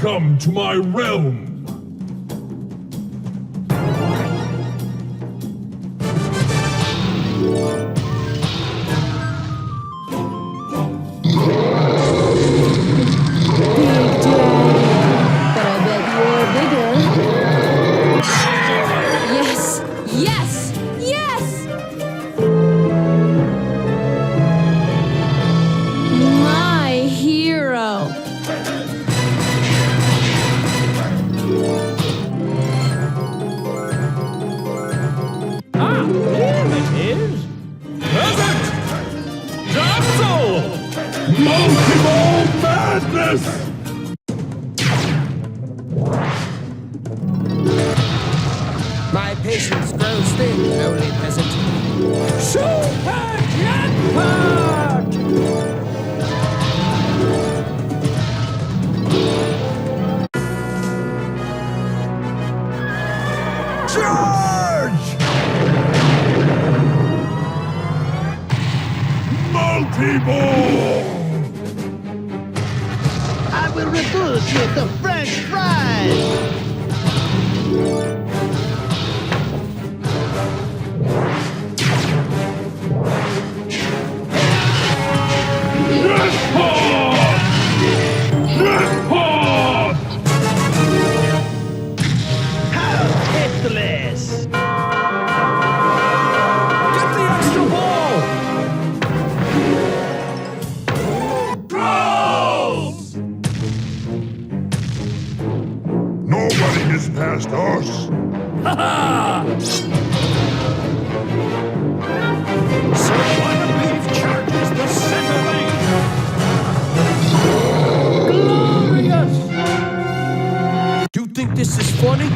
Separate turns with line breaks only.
Welcome to my realm. Multi-ball madness!
My patience grows thin, lowly peasant. Super jackpot!
Charge! Multi-ball!
I will reduce you to French fries!
Jackpot! Jackpot!
How tasteless!
Get the extra ball!
Nobody gets past us.
Sirloin of beef charges the center lane! Glorious! You think this is funny?